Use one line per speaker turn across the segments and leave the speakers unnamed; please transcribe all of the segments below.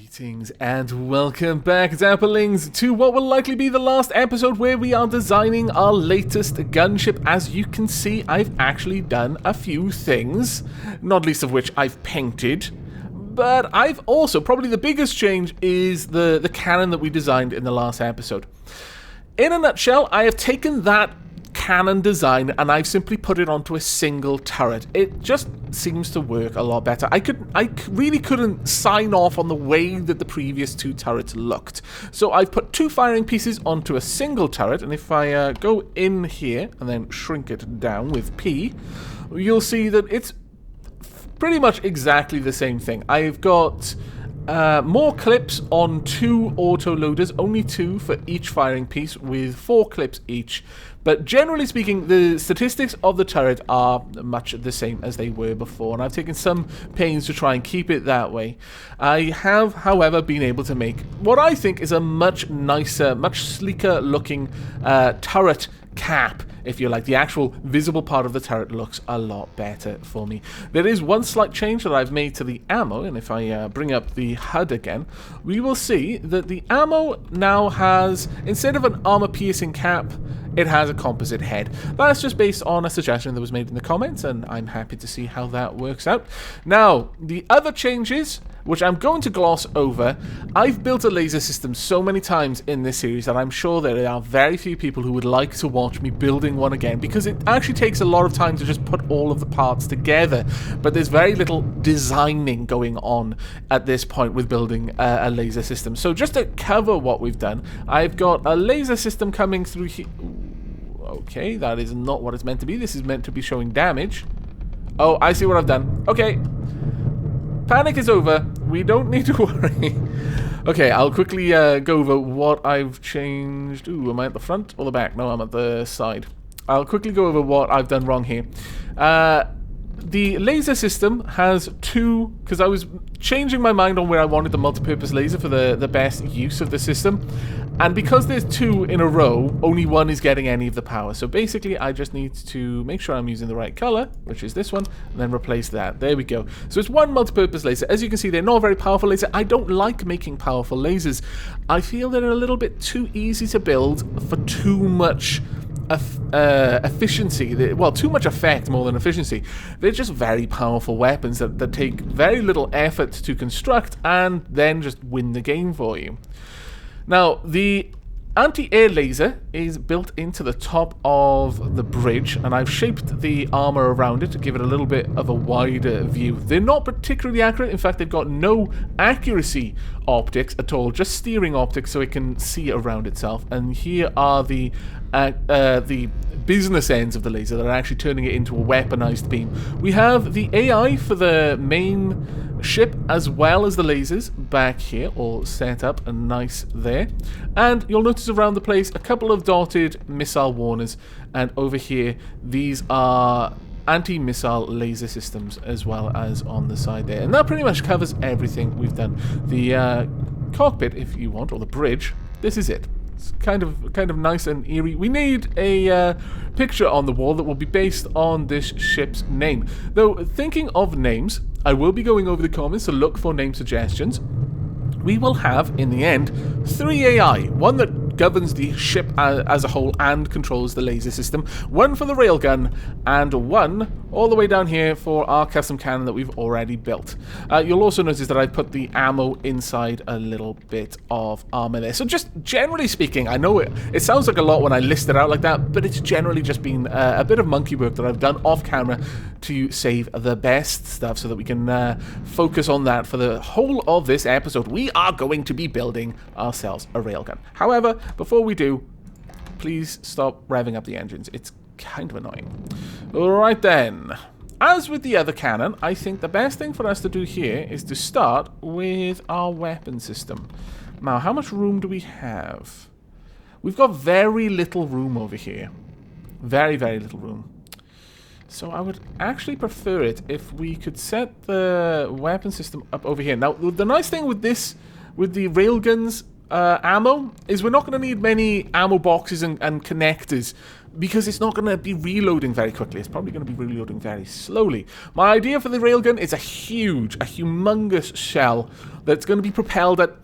Greetings and welcome back, Zapperlings, to what will likely be the last episode where we are designing our latest gunship. As you can see, I've actually done a few things, not least of which I've painted. But I've also, probably the biggest change is the cannon that we designed in the last episode. In a nutshell, I have taken that cannon design and I've simply put it onto a single turret. It just seems to work a lot better. I really couldn't sign off on the way that the previous two turrets looked. So I've put two firing pieces onto a single turret, and if I go in here and then shrink it down with P, you'll see that it's pretty much exactly the same thing. I've got more clips on two auto loaders, only two for each firing piece with 4 clips each. But generally speaking, the statistics of the turret are much the same as they were before, and I've taken some pains to try and keep it that way. I have, however, been able to make what I think is a much nicer, much sleeker looking turret cap, if you like. The actual visible part of the turret looks a lot better for me. There is one slight change that I've made to the ammo, and if I bring up the HUD again, we will see that the ammo now has, instead of an armor-piercing cap, it has a composite head. That's just based on a suggestion that was made in the comments, and I'm happy to see how that works out. Now, the other changes, which I'm going to gloss over, I've built a laser system so many times in this series that I'm sure there are very few people who would like to watch me building one again, because it actually takes a lot of time to just put all of the parts together, but there's very little designing going on at this point with building a laser system. So just to cover what we've done, I've got a laser system coming through here. Okay, that is not what it's meant to be. This is meant to be showing damage. Oh, I see what I've done. Okay. Panic is over. We don't need to worry. Okay, I'll quickly go over what I've changed. Ooh, am I at the front or the back? No, I'm at the side. I'll quickly go over what I've done wrong here. The laser system has two, because I was changing my mind on where I wanted the multi-purpose laser for the best use of the system. And because there's two in a row, only one is getting any of the power. So basically, I just need to make sure I'm using the right color, which is this one, and then replace that. There we go. So it's one multi-purpose laser. As you can see, they're not a very powerful laser. I don't like making powerful lasers. I feel they're a little bit too easy to build for too much efficiency. Well, too much effect more than efficiency. They're just very powerful weapons that take very little effort to construct and then just win the game for you. Now, the anti-air laser is built into the top of the bridge, and I've shaped the armor around it to give it a little bit of a wider view. They're not particularly accurate. In fact, they've got no accuracy optics at all, just steering optics so it can see around itself. And here are the business ends of the laser that are actually turning it into a weaponized beam. We have the AI for the main ship as well as the lasers back here, all set up and nice there. And you'll notice around the place a couple of dotted missile warners, and over here these are anti-missile laser systems as well as on the side there. And that pretty much covers everything we've done. The cockpit, if you want, or the bridge, this is it. It's kind of nice and eerie. We need a picture on the wall that will be based on this ship's name. Though, thinking of names, I will be going over the comments to look for name suggestions. We will have, in the end, 3 AI. One that governs the ship as a whole and controls the laser system. One for the railgun, and one all the way down here for our custom cannon that we've already built. You'll also notice that I've put the ammo inside a little bit of armor there. So just generally speaking, I know it sounds like a lot when I list it out like that, but it's generally just been a bit of monkey work that I've done off camera to save the best stuff so that we can focus on that for the whole of this episode. We are going to be building ourselves a railgun. However, before we do, please stop revving up the engines. It's kind of annoying. Alright then. As with the other cannon, I think the best thing for us to do here is to start with our weapon system. Now, how much room do we have? We've got very little room over here. Very, very little room. So I would actually prefer it if we could set the weapon system up over here. Now, the nice thing with this, with the railguns ammo, is we're not going to need many ammo boxes and connectors because it's not going to be reloading very quickly. It's probably going to be reloading very slowly. My idea for the railgun is a humongous shell that's going to be propelled at...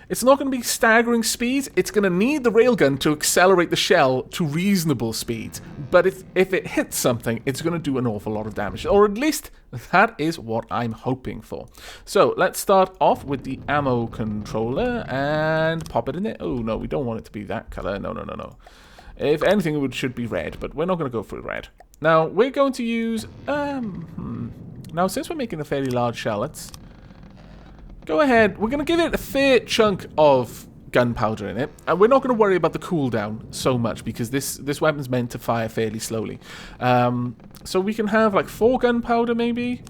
It's not going to be staggering speeds. It's going to need the railgun to accelerate the shell to reasonable speeds. But if it hits something, it's going to do an awful lot of damage. Or at least that is what I'm hoping for. So let's start off with the ammo controller and pop it in there. Oh, no, we don't want it to be that color. No. If anything, it should be red, but we're not going to go for red. Now, we're going to use... Now, since we're making a fairly large shell, let's... Go ahead, we're going to give it a fair chunk of gunpowder in it, and we're not going to worry about the cooldown so much, because this weapon's meant to fire fairly slowly. So we can have like 4 gunpowder maybe.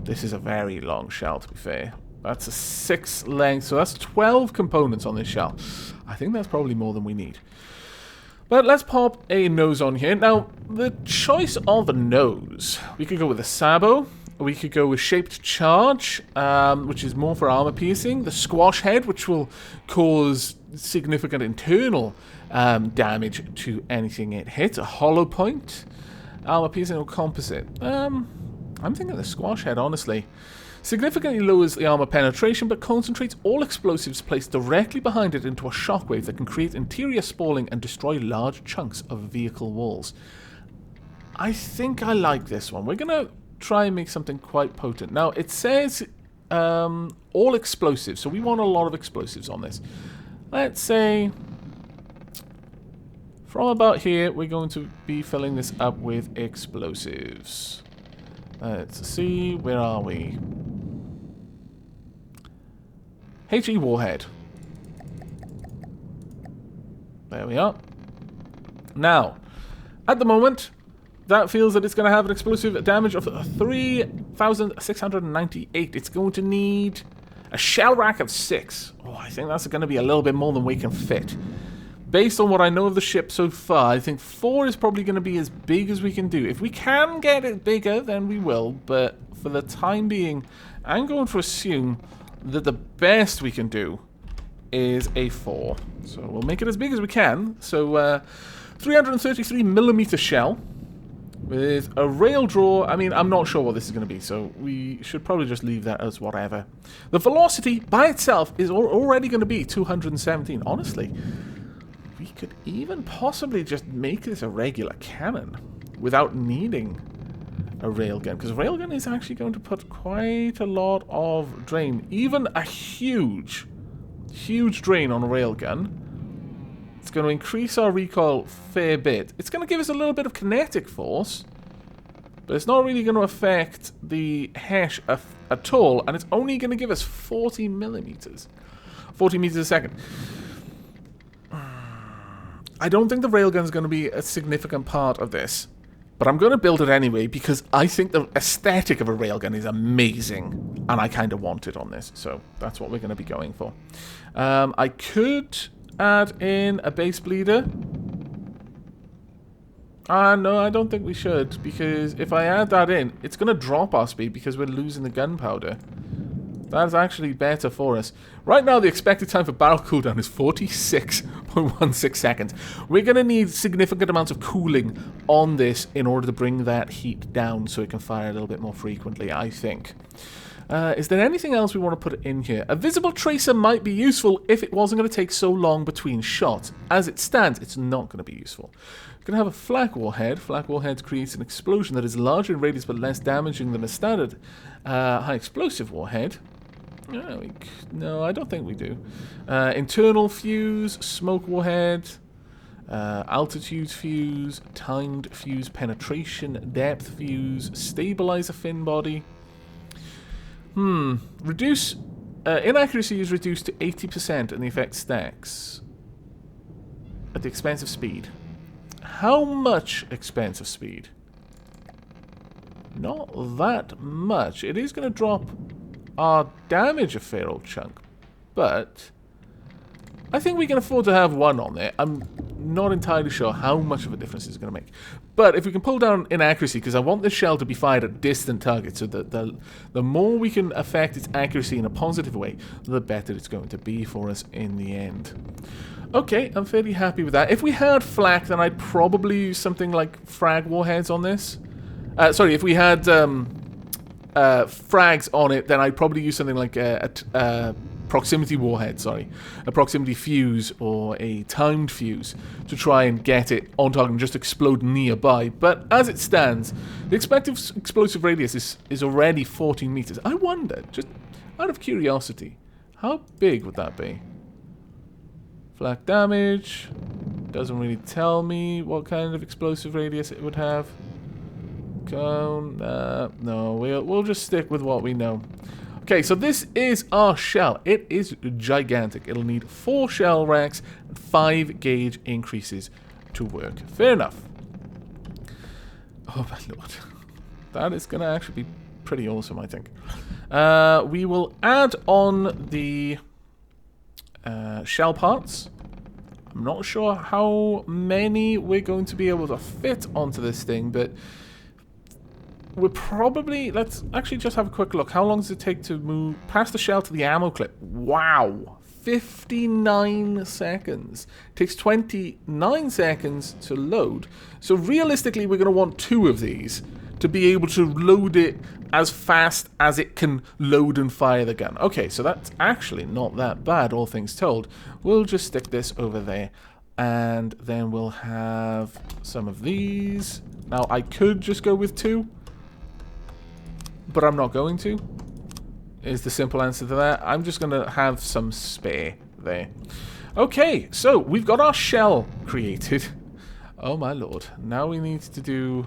This is a very long shell, to be fair. That's a 6 length, so that's 12 components on this shell. I think that's probably more than we need. But let's pop a nose on here. Now, the choice of a nose, we could go with a sabot. We could go with shaped charge, which is more for armor piercing. The squash head, which will cause significant internal damage to anything it hits. A hollow point, armor piercing or composite. I'm thinking the squash head, honestly. Significantly lowers the armor penetration, but concentrates all explosives placed directly behind it into a shockwave that can create interior spalling and destroy large chunks of vehicle walls. I think I like this one. We're going to try and make something quite potent. Now, it says all explosives, so we want a lot of explosives on this. Let's say from about here, we're going to be filling this up with explosives. Let's see, where are we? HE warhead. There we are. Now, at the moment, that feels that it's going to have an explosive damage of 3,698. It's going to need a shell rack of 6. Oh, I think that's going to be a little bit more than we can fit. Based on what I know of the ship so far, I think 4 is probably going to be as big as we can do. If we can get it bigger, then we will. But for the time being, I'm going to assume that the best we can do is a 4. So we'll make it as big as we can. So 333mm shell. With a rail draw, I mean, I'm not sure what this is going to be, so we should probably just leave that as whatever. The velocity by itself is already going to be 217. Honestly, we could even possibly just make this a regular cannon without needing a railgun, because a railgun is actually going to put quite a lot of drain. Even a huge drain on a railgun. It's going to increase our recoil a fair bit. It's going to give us a little bit of kinetic force, but it's not really going to affect the hash at all, and it's only going to give us 40 millimeters. 40 meters a second. I don't think the railgun is going to be a significant part of this, but I'm going to build it anyway because I think the aesthetic of a railgun is amazing, and I kind of want it on this, so that's what we're going to be going for. I could add in a base bleeder. No, I don't think we should, because if I add that in, it's going to drop our speed because we're losing the gunpowder. That's actually better for us. Right now, the expected time for barrel cooldown is 46.16 seconds. We're going to need significant amounts of cooling on this in order to bring that heat down so it can fire a little bit more frequently, I think. Is there anything else we want to put in here? A visible tracer might be useful if it wasn't going to take so long between shots. As it stands, it's not going to be useful. We're going to have a flak warhead. Flak warhead creates an explosion that is larger in radius but less damaging than a standard high explosive warhead. No, I don't think we do. Internal fuse, smoke warhead, altitude fuse, timed fuse, penetration, depth fuse, stabilizer fin body. Reduce... inaccuracy is reduced to 80% and the effect stacks. At the expense of speed. How much expense of speed? Not that much. It is going to drop our damage a fair old chunk. But I think we can afford to have 1 on there. I'm not entirely sure how much of a difference it's going to make. But if we can pull down inaccuracy, because I want this shell to be fired at distant targets, so that the more we can affect its accuracy in a positive way, the better it's going to be for us in the end. Okay, I'm fairly happy with that. If we had flak, then I'd probably use something like frag warheads on this. Sorry, if we had frags on it, then I'd probably use something like a proximity warhead, sorry. A proximity fuse or a timed fuse to try and get it on target and just explode nearby. But as it stands, the expected explosive radius is already 14 meters. I wonder, just out of curiosity, how big would that be? Flak damage doesn't really tell me what kind of explosive radius it would have. Cone, no, we'll just stick with what we know. Okay, so this is our shell. It is gigantic. It'll need 4 shell racks and 5 gauge increases to work. Fair enough. Oh my lord. That is going to actually be pretty awesome, I think. We will add on the shell parts. I'm not sure how many we're going to be able to fit onto this thing, but we're probably... Let's actually just have a quick look. How long does it take to move past the shell to the ammo clip? Wow! 59 seconds. It takes 29 seconds to load. So realistically, we're going to want 2 of these to be able to load it as fast as it can load and fire the gun. Okay, so that's actually not that bad, all things told. We'll just stick this over there, and then we'll have some of these. Now, I could just go with 2, but I'm not going to, is the simple answer to that. I'm just going to have some spare there. Okay, so we've got our shell created. Oh my lord. Now we need to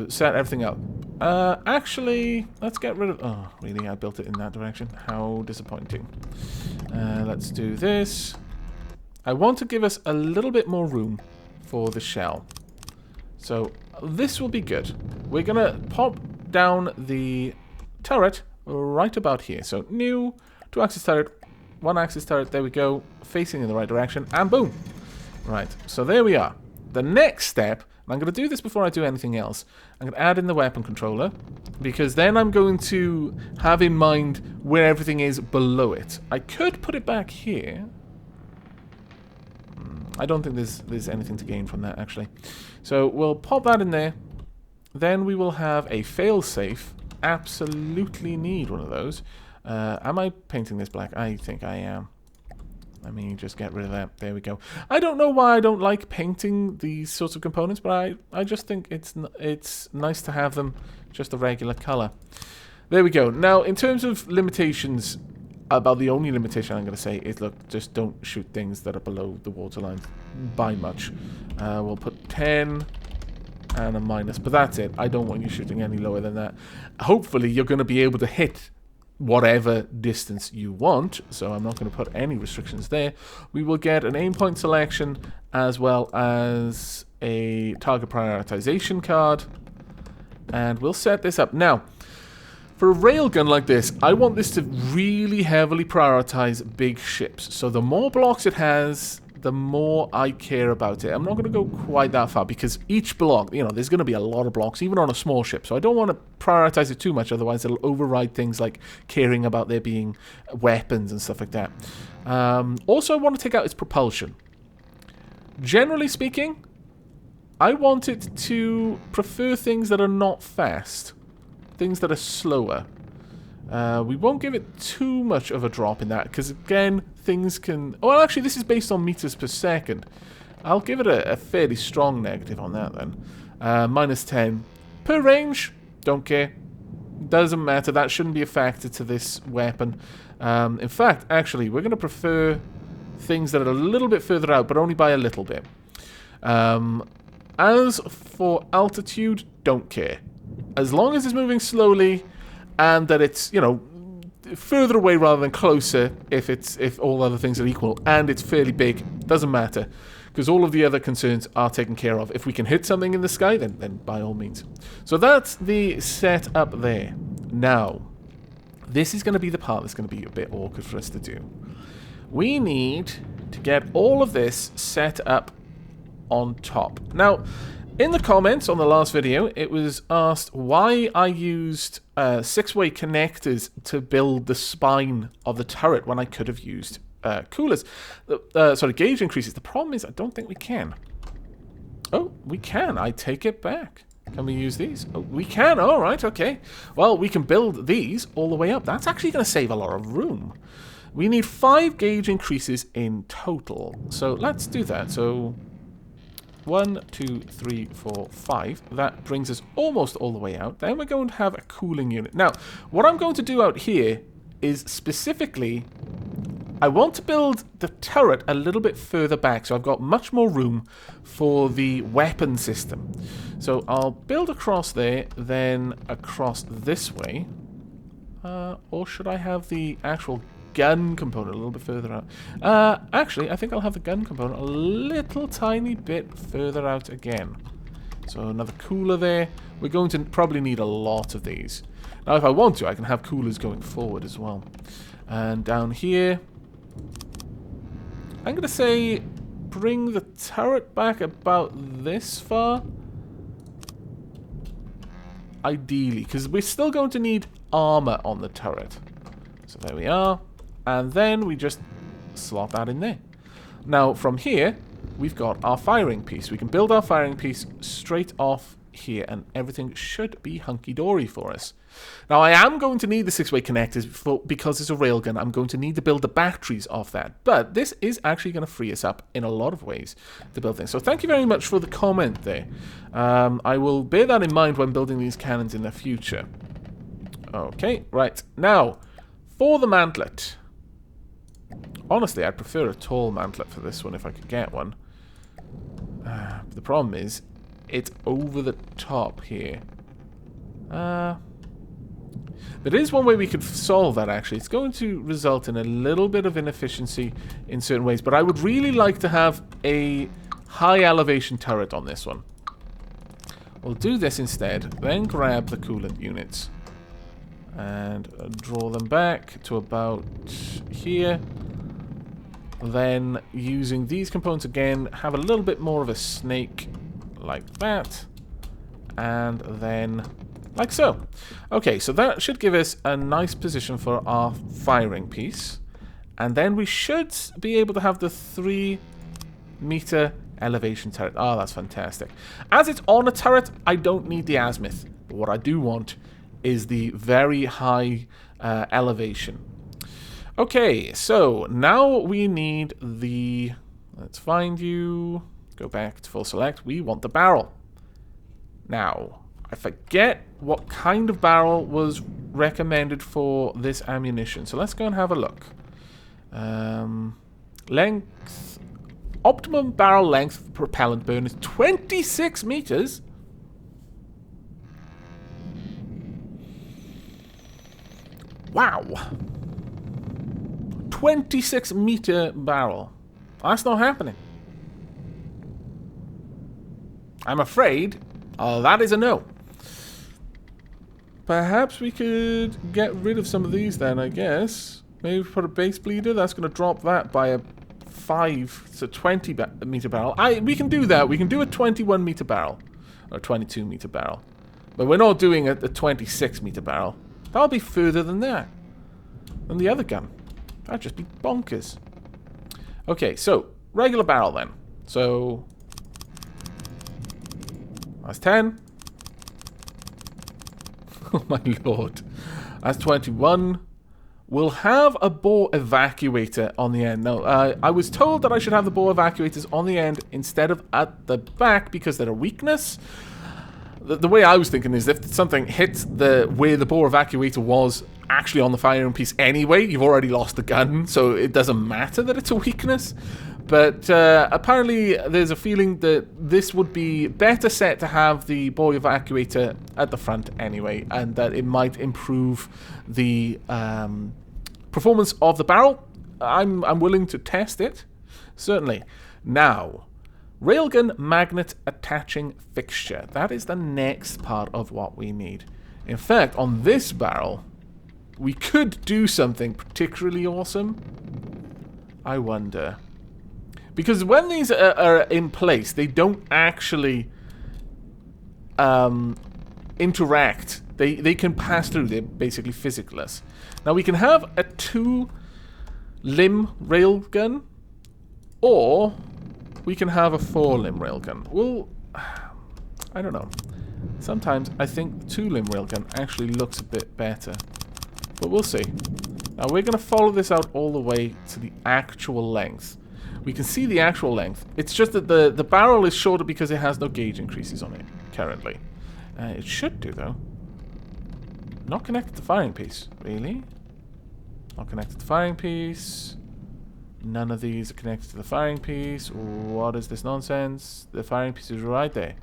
set everything up. Actually, let's get rid of... Oh, really? I built it in that direction? How disappointing. Let's do this. I want to give us a little bit more room for the shell. So this will be good. We're going to pop down the turret right about here. So new, 2-axis turret, 1-axis turret, there we go, facing in the right direction, and boom. Right, so there we are. The next step, and I'm going to do this before I do anything else, I'm going to add in the weapon controller, because then I'm going to have in mind where everything is below it. I could put it back here. I don't think there's anything to gain from that, actually. So we'll pop that in there. Then we will have a fail-safe. Absolutely need one of those. Am I painting this black? I think I am. Let me just get rid of that. There we go. I don't know why I don't like painting these sorts of components, but I just think it's nice to have them just a regular color. There we go. Now, in terms of limitations, about the only limitation I'm going to say is, look, just don't shoot things that are below the waterline by much. We'll put 10... and a minus, but that's it. I don't want you shooting any lower than that. Hopefully you're going to be able to hit whatever distance you want, so I'm not going to put any restrictions there. We will get an aim point selection as well as a target prioritization card, and we'll set this up. Now, for a railgun like this, I want this to really heavily prioritize big ships. So the more blocks it has, the more I care about it. I'm not going to go quite that far because each block, you know, there's going to be a lot of blocks, even on a small ship. So I don't want to prioritize it too much, otherwise it'll override things like caring about there being weapons and stuff like that. Also, I want to take out its propulsion. Generally speaking, I want it to prefer things that are not fast, things that are slower. We won't give it too much of a drop in that, because again, things can... Well, actually, this is based on meters per second. I'll give it a fairly strong negative on that then. Minus 10. Per range, don't care. Doesn't matter, that shouldn't be a factor to this weapon. In fact, actually, we're going to prefer things that are a little bit further out, but only by a little bit. As for altitude, don't care. As long as it's moving slowly... and that it's, you know, further away rather than closer if all other things are equal, and it's fairly big, doesn't matter, because all of the other concerns are taken care of. If we can hit something in the sky, then by all means. So that's the setup there. Now, this is going to be the part that's going to be a bit awkward for us to do. We need to get all of this set up on top. Now, in the comments on the last video, it was asked why I used 6-way connectors to build the spine of the turret when I could have used coolers. Sorry, gauge increases. The problem is I don't think we can. Oh, we can. I take it back. Can we use these? Oh, we can. All right, okay. Well, we can build these all the way up. That's actually going to save a lot of room. We need 5 gauge increases in total. So let's do that. So 1, 2, 3, 4, 5. That brings us almost all the way out. Then we're going to have a cooling unit. Now, what I'm going to do out here is specifically, I want to build the turret a little bit further back, so I've got much more room for the weapon system. So I'll build across there, then across this way. Or should I have the actual gun component a little bit further out? Actually, I think I'll have the gun component a little tiny bit further out again. So another cooler there. We're going to probably need a lot of these. Now, if I want to, I can have coolers going forward as well. And down here, I'm going to say bring the turret back about this far. Ideally, because we're still going to need armor on the turret. So there we are. And then we just slot that in there. Now, from here, we've got our firing piece. We can build our firing piece straight off here, and everything should be hunky-dory for us. Now, I am going to need the 6-way connectors because it's a railgun. I'm going to need to build the batteries off that. But this is actually going to free us up in a lot of ways to build things. So thank you very much for the comment there. I will bear that in mind when building these cannons in the future. Okay, right. Now, for the mantlet. Honestly, I'd prefer a tall mantlet for this one if I could get one. The problem is, it's over the top here. There is one way we could solve that, actually. It's going to result in a little bit of inefficiency in certain ways, but I would really like to have a high elevation turret on this one. We'll do this instead, then grab the coolant units and draw them back to about here. Then, using these components again, have a little bit more of a snake like that. And then, like so. Okay, so that should give us a nice position for our firing piece. And then we should be able to have the 3-meter elevation turret. Oh, that's fantastic. As it's on a turret, I don't need the azimuth. But what I do want is the very high elevation. Okay, so now we need the... Let's find you. Go back to full select. We want the barrel. Now, I forget what kind of barrel was recommended for this ammunition. So let's go and have a look. Length. Optimum barrel length for propellant burn is 26 meters. Wow. 26-meter barrel. That's not happening. I'm afraid that is a no. Perhaps we could get rid of some of these then, I guess. Maybe put a base bleeder. That's going to drop that by a 5 to 20-meter barrel. We can do that. We can do a 21-meter barrel. Or 22-meter barrel. But we're not doing a 26-meter barrel. That'll be further than that. Than the other gun. That'd just be bonkers. Okay, so regular barrel then. So that's 10. Oh my lord. That's 21. We'll have a bore evacuator on the end. No, I was told that I should have the bore evacuators on the end instead of at the back because they're a weakness. The way I was thinking is if something hits where the bore evacuator was actually on the firing piece anyway, you've already lost the gun, so it doesn't matter that it's a weakness. But apparently there's a feeling that this would be better set to have the bore evacuator at the front anyway, and that it might improve the performance of the barrel. I'm willing to test it, certainly. Now, railgun magnet attaching fixture. That is the next part of what we need. In fact, on this barrel, we could do something particularly awesome. I wonder. Because when these are in place, they don't actually interact. They can pass through. They're basically physicless. Now we can have a 2 limb railgun, or we can have a 4-limb railgun. Well, I don't know. Sometimes I think 2-limb railgun actually looks a bit better, but we'll see. Now we're going to follow this out all the way to the actual length. We can see the actual length. It's just that the barrel is shorter because it has no gauge increases on it currently. It should do, though. Not connected to firing piece. Really? Not connected to firing piece. None of these are connected to the firing piece. What is this nonsense? The firing piece is right there.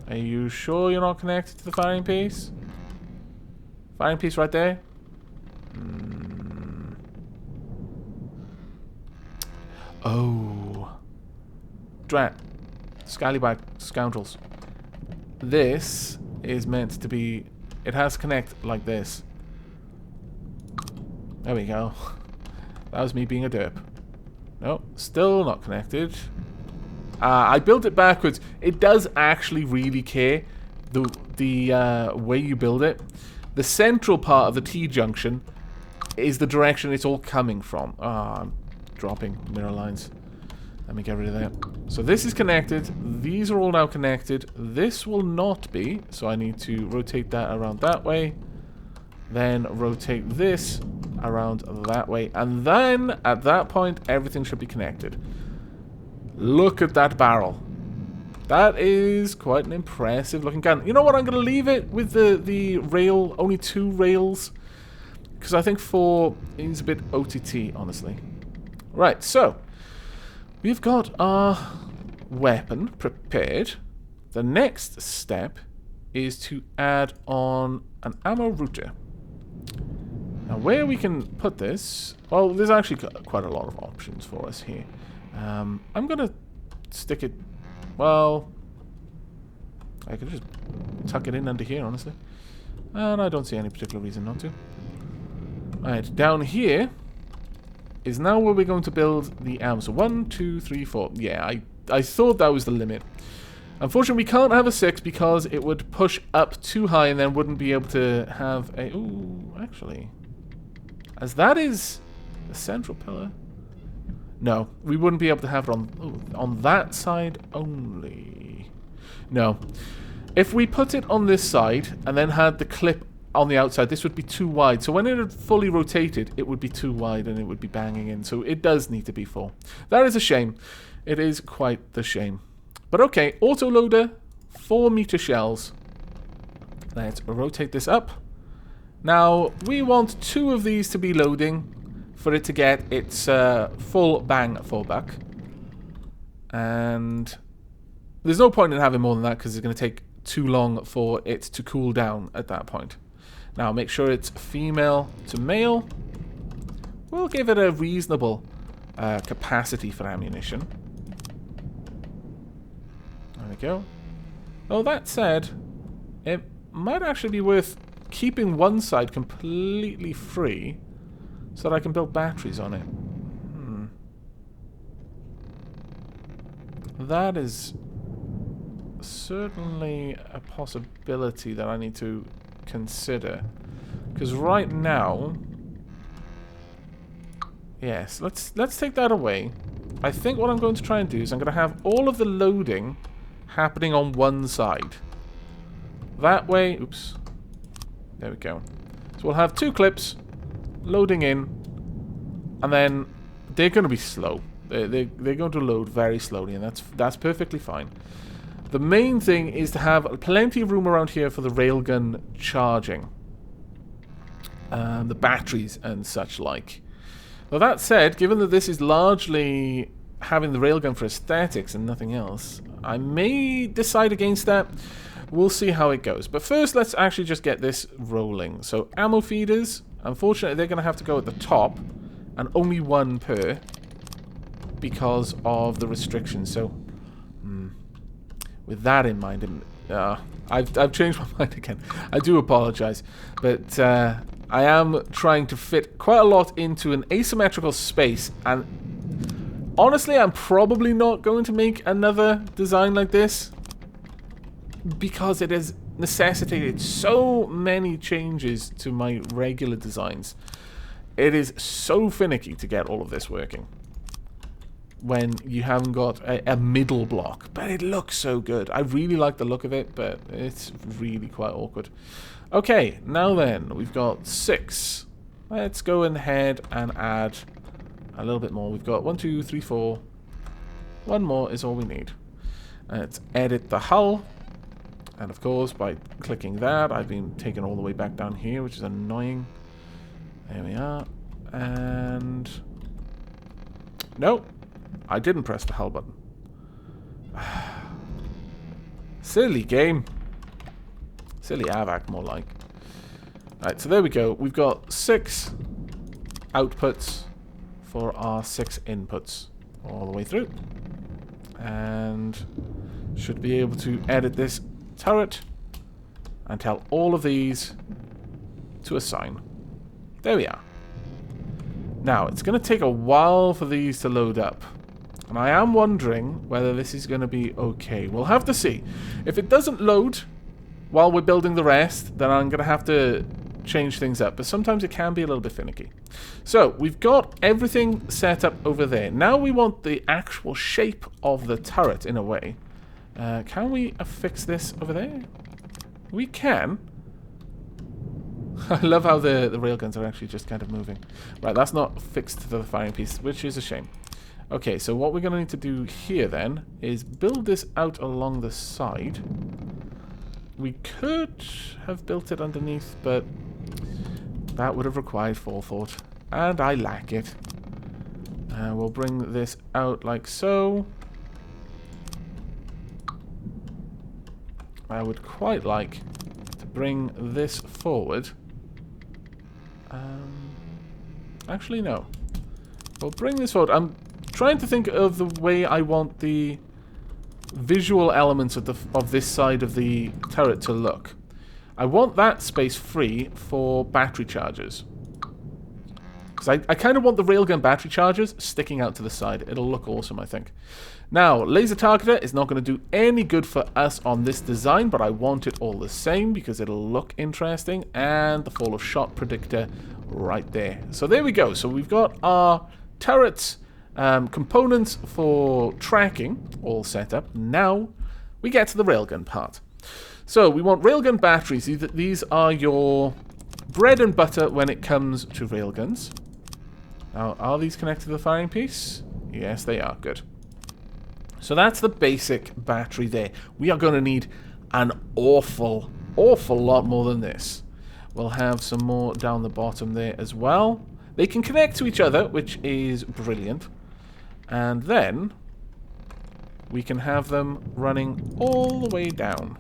Are you sure you're not connected to the firing piece? Firing piece right there? Oh. Drat. Scallywag scoundrels. This is meant to be... It has to connect like this. There we go. That was me being a derp. Nope. Still not connected. I built it backwards. It does actually really care the way you build it. The central part of the T-junction is the direction it's all coming from. I'm dropping mirror lines. Let me get rid of that. So this is connected. These are all now connected. This will not be. So I need to rotate that around that way. Then rotate this around that way. And then, at that point, everything should be connected. Look at that barrel. That is quite an impressive looking gun. You know what? I'm going to leave it with the rail, only 2 rails. Because I think 4 is a bit OTT, honestly. Right, so we've got our weapon prepared. The next step is to add on an ammo router. Now, where we can put this... Well, there's actually quite a lot of options for us here. I'm going to stick it... Well, I could just tuck it in under here, honestly. And I don't see any particular reason not to. Alright, down here is now where we're going to build the ammo. So 1, 2, 3, 4. Yeah, I thought that was the limit. Unfortunately, we can't have a 6 because it would push up too high and then wouldn't be able to have a... Ooh, actually. As that is the central pillar... No, we wouldn't be able to have it on that side only. No. If we put it on this side and then had the clip on the outside, this would be too wide. So when it had fully rotated, it would be too wide and it would be banging in. So it does need to be full. That is a shame. It is quite the shame. But okay, autoloader, 4-meter shells. Let's rotate this up. Now, we want 2 of these to be loading for it to get its full bang for buck. And there's no point in having more than that because it's going to take too long for it to cool down at that point. Now, make sure it's female to male. We'll give it a reasonable capacity for ammunition. There we go. Oh, that said, it might actually be worth keeping one side completely free so that I can build batteries on it. That is certainly a possibility that I need to consider. Because right now... Yes, let's take that away. I think what I'm going to try and do is I'm going to have all of the loading happening on one side. That way... Oops. There we go. So we'll have 2 clips loading in, and then they're going to be slow. They're going to load very slowly, and that's perfectly fine. The main thing is to have plenty of room around here for the railgun charging, the batteries and such like. Well, that said, given that this is largely having the railgun for aesthetics and nothing else, I may decide against that. We'll see how it goes. But first, let's actually just get this rolling. So, ammo feeders. Unfortunately, they're going to have to go at the top. And only 1 per. Because of the restrictions. So, with that in mind... I've changed my mind again. I do apologize. But I am trying to fit quite a lot into an asymmetrical space. And honestly, I'm probably not going to make another design like this. Because it has necessitated so many changes to my regular designs. It is so finicky to get all of this working when you haven't got a middle block. But it looks so good. I really like the look of it, but it's really quite awkward. Okay, now then, we've got 6. Let's go ahead and add a little bit more. We've got 1, 2, 3, 4. One more is all we need. Let's edit the hull. And of course, by clicking that, I've been taken all the way back down here, which is annoying. There we are. And... no, I didn't press the hull button. Silly game. Silly Avac, more like. Right, so there we go. We've got 6 outputs for our 6 inputs all the way through. And should be able to edit this turret and tell all of these to assign. There we are. Now, it's going to take a while for these to load up. And I am wondering whether this is going to be okay. We'll have to see. If it doesn't load while we're building the rest, then I'm going to have to change things up. But sometimes it can be a little bit finicky. So, we've got everything set up over there. Now we want the actual shape of the turret in a way. Can we affix this over there? We can. I love how the railguns are actually just kind of moving. Right, that's not fixed to the firing piece, which is a shame. Okay, so what we're going to need to do here then is build this out along the side. We could have built it underneath, but that would have required forethought, and I lack it. We'll bring this out like so. I would quite like to bring this forward. Actually, no. We'll bring this forward. I'm trying to think of the way I want the visual elements of this side of the turret to look. I want that space free for battery chargers. Because I kind of want the railgun battery chargers sticking out to the side. It'll look awesome, I think. Now, laser targeter is not going to do any good for us on this design, but I want it all the same because it'll look interesting. And the fall of shot predictor right there. So there we go. So we've got our turrets components for tracking all set up. Now we get to the railgun part. So we want railgun batteries. These are your bread and butter when it comes to railguns. Now, are these connected to the firing piece? Yes, they are. Good. So that's the basic battery there. We are going to need an awful lot more than this. We'll have some more down the bottom there as well. They can connect to each other, which is brilliant. And then we can have them running all the way down.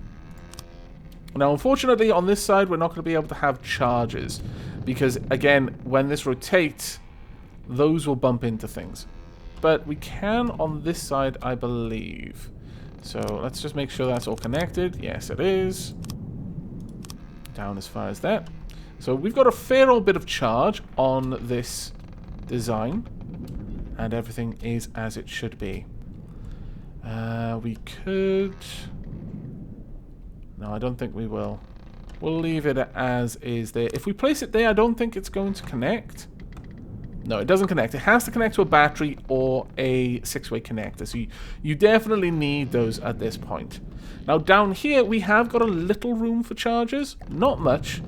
Now, unfortunately, on this side, we're not going to be able to have charges. Because, again, when this rotates, those will bump into things. But we can on this side, I believe. So let's just make sure that's all connected. Yes, it is. Down as far as that. So we've got a fair old bit of charge on this design. And everything is as it should be. We could... No, I don't think we will. We'll leave it as is there. If we place it there, I don't think it's going to connect. No, it doesn't connect. It has to connect to a battery or a 6-way connector. So you definitely need those at this point. Now down here, we have got a little room for chargers. Not much.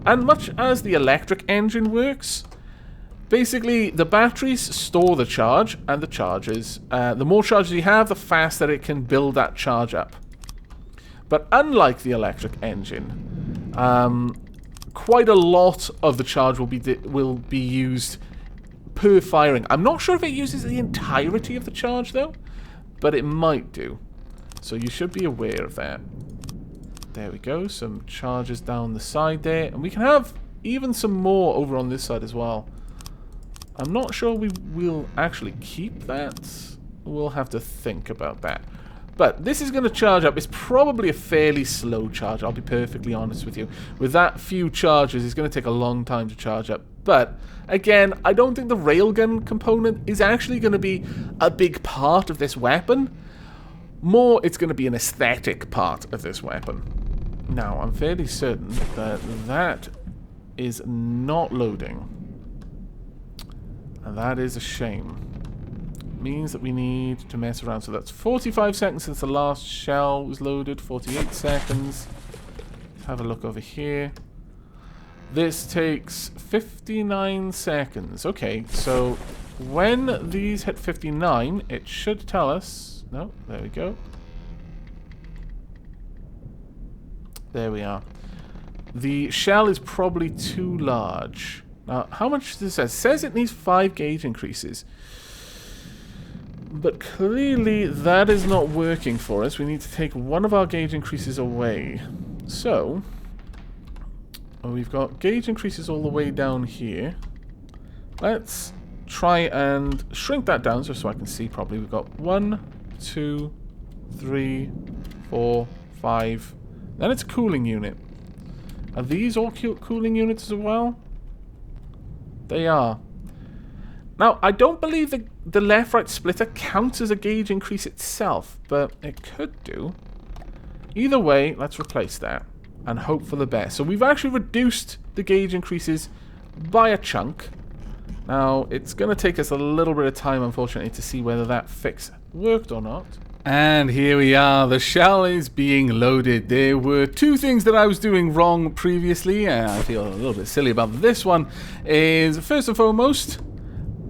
And much as the electric engine works, basically the batteries store the charge and the charges. The more charges you have, the faster it can build that charge up. But unlike the electric engine, quite a lot of the charge will be used per firing. I'm not sure if it uses the entirety of the charge though, but it might do. So you should be aware of that. There we go, some charges down the side there, and we can have even some more over on this side as well. I'm not sure we will actually keep that. We'll have to think about that. But this is going to charge up. It's probably a fairly slow charge, I'll be perfectly honest with you. With that few charges, it's going to take a long time to charge up. But, again, I don't think the railgun component is actually going to be a big part of this weapon. More, it's going to be an aesthetic part of this weapon. Now, I'm fairly certain that that is not loading. And that is a shame. Means that we need to mess around. So that's 45 seconds since the last shell was loaded. 48 seconds. Let's have a look over here. This takes 59 seconds. Okay, so when these hit 59, it should tell us... No, there we go. There we are. The shell is probably too large. Now, how much does this say? It says it needs 5 gauge increases. But clearly that is not working for us. We need to take one of our gauge increases away. So, we've got gauge increases all the way down here. Let's try and shrink that down so I can see properly. We've got 1, 2, 3, 4, 5. Then it's a cooling unit. Are these all cooling units as well? They are. Now, I don't believe the left-right splitter counts as a gauge increase itself, but it could do. Either way, let's replace that and hope for the best. So we've actually reduced the gauge increases by a chunk. Now, it's going to take us a little bit of time, unfortunately, to see whether that fix worked or not. And here we are. The shell is being loaded. There were 2 things that I was doing wrong previously, and I feel a little bit silly about this one. Is first and foremost,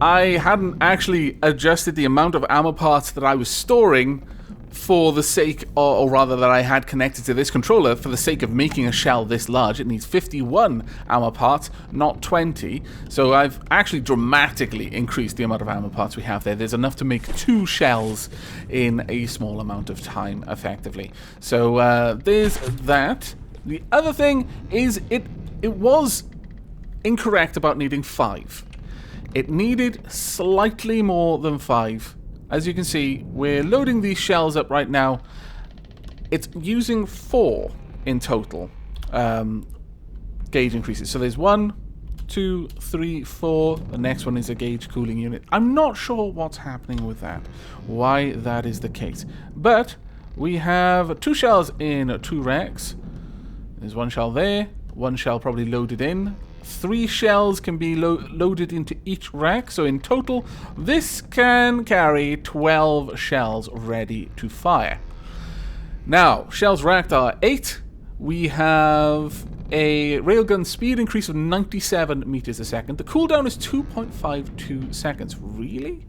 I hadn't actually adjusted the amount of ammo parts that I was storing for the sake, or rather that I had connected to this controller for the sake of making a shell this large. It needs 51 ammo parts, not 20. So I've actually dramatically increased the amount of ammo parts we have there. There's enough to make 2 shells in a small amount of time, effectively. So there's that. The other thing is it was incorrect about needing 5. It needed slightly more than 5. As you can see, we're loading these shells up right now. It's using 4 in total gauge increases. So there's 1, 2, 3, 4. The next one is a gauge cooling unit. I'm not sure what's happening with that, why that is the case. But we have 2 shells in 2 racks. There's 1 shell there, 1 shell probably loaded in. 3 shells can be loaded into each rack, so in total this can carry 12 shells ready to fire. Now, shells racked are 8. We have a railgun speed increase of 97 meters a second. The cooldown is 2.52 seconds. Really?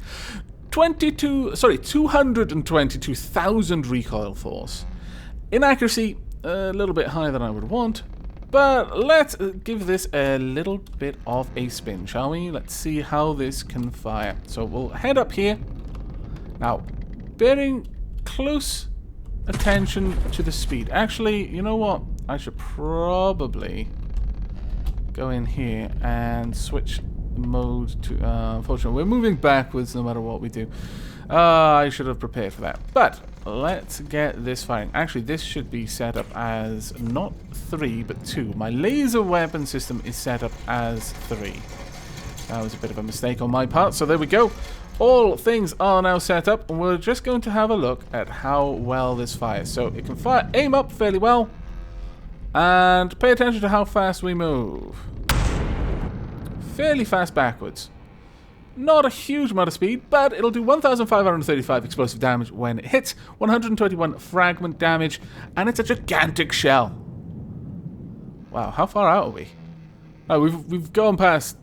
222,000 recoil force. Inaccuracy, a little bit higher than I would want. But let's give this a little bit of a spin, shall we? Let's see how this can fire. So we'll head up here. Now, bearing close attention to the speed. Actually, you know what? I should probably go in here and switch mode to... unfortunately, we're moving backwards no matter what we do. I should have prepared for that. But let's get this firing. Actually, this should be set up as not 3, but 2. My laser weapon system is set up as 3. That was a bit of a mistake on my part. So there we go. All things are now set up, and we're just going to have a look at how well this fires. So it can fire, aim up fairly well, and pay attention to how fast we move. Fairly fast backwards. Not a huge amount of speed, but it'll do 1,535 explosive damage when it hits, 121 fragment damage, and it's a gigantic shell. Wow, how far out are we? Oh, we've gone past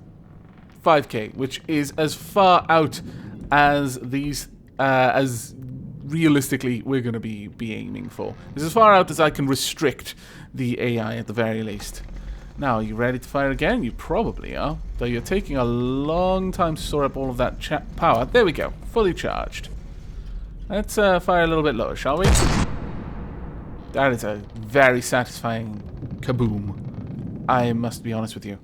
5k, which is as far out as these, as realistically we're going to be aiming for. It's as far out as I can restrict the AI at the very least. Now, are you ready to fire again? You probably are, though you're taking a long time to store up all of that power. There we go, fully charged. Let's fire a little bit lower, shall we? That is a very satisfying kaboom, I must be honest with you.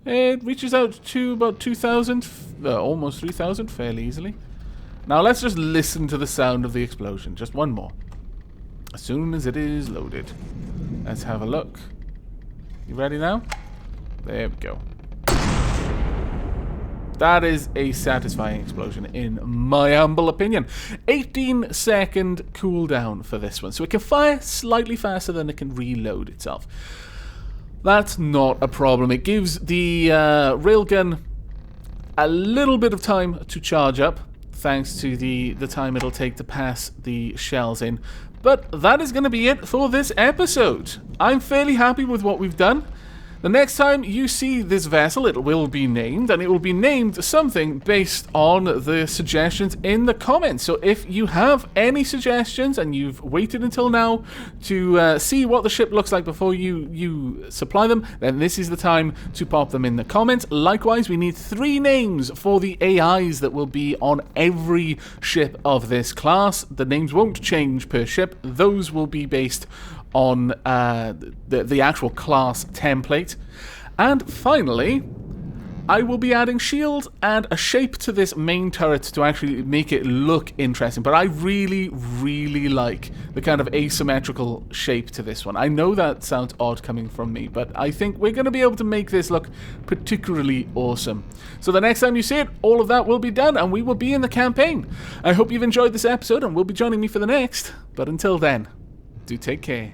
It reaches out to about 2,000, almost 3,000, fairly easily. Now let's just listen to the sound of the explosion. Just one more. As soon as it is loaded. Let's have a look. You ready now? There we go. That is a satisfying explosion, in my humble opinion. 18-second cooldown for this one. So it can fire slightly faster than it can reload itself. That's not a problem. It gives the railgun a little bit of time to charge up, thanks to the time it'll take to pass the shells in. But that is going to be it for this episode. I'm fairly happy with what we've done. The next time you see this vessel, it will be named, and it will be named something based on the suggestions in the comments. So if you have any suggestions and you've waited until now to see what the ship looks like before you supply them, then this is the time to pop them in the comments. Likewise, we need 3 names for the AIs that will be on every ship of this class. The names won't change per ship. Those will be based on the actual class template. And finally, I will be adding shield and a shape to this main turret to actually make it look interesting. But I really, really like the kind of asymmetrical shape to this one. I know that sounds odd coming from me, but I think we're going to be able to make this look particularly awesome. So the next time you see it, all of that will be done and we will be in the campaign. I hope you've enjoyed this episode and will be joining me for the next. But until then, do take care.